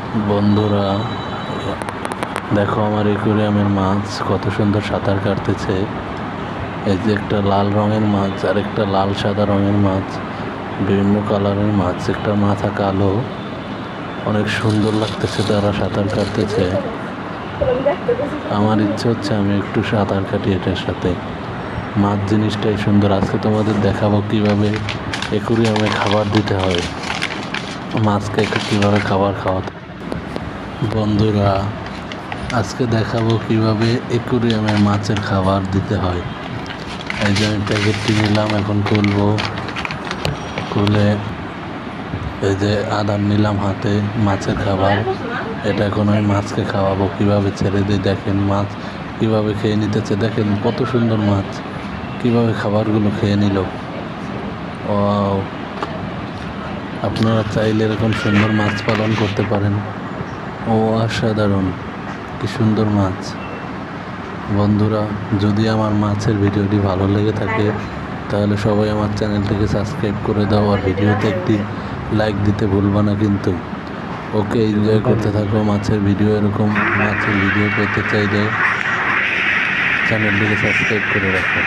বন্ধুরা, দেখো আমার অ্যাকুরিয়ামের মাছ কত সুন্দর সাঁতার কাটতেছে। এই যে একটা লাল রঙের মাছ আর একটা লাল সাদা রঙের মাছ, বিভিন্ন কালারের মাছ, একটা মাথা কালো। অনেক সুন্দর লাগতেছে তারা সাঁতার কাটতেছে। আমার ইচ্ছে হচ্ছে আমি একটু সাঁতার কাটি এটার সাথে। মাছ জিনিসটাই সুন্দর। আজকে তোমাদের দেখাবো কিভাবে অ্যাকুরিয়ামে খাবার দিতে হয়, মাছকে কীভাবে খাবার খাওয়াতে। বন্ধুরা, আজকে দেখাবো কিভাবে অ্যাকুরিয়ামে মাছের খাবার দিতে হয়। এই যে আমি প্যাকেটটি নিলাম, এখন খুলে এই যে আদার নিলাম হাতে মাছের খাবার। এটা এখন আমি মাছকে খাওয়াবো। কিভাবে ছেড়ে দিই দেখেন, মাছ কিভাবে খেয়ে নিতেছে। দেখেন কত সুন্দর মাছ কিভাবে খাবারগুলো খেয়ে নিল। ওয়াও! আপনারা চাইলে এরকম সুন্দর মাছ পালন করতে পারেন। ও অসাধারণ, কি সুন্দর মাছ। বন্ধুরা, যদি আমার মাছের ভিডিওটি ভালো লেগে থাকে তাহলে সবাই আমার চ্যানেলটিকে সাবস্ক্রাইব করে দাও, আর ভিডিওতে একটি লাইক দিতে ভুলবা না কিন্তু। ওকে, এনজয় করতে থাকো মাছের ভিডিও। এরকম মাছের ভিডিও পেতে চাইলে চ্যানেলটিকে সাবস্ক্রাইব করে রাখো।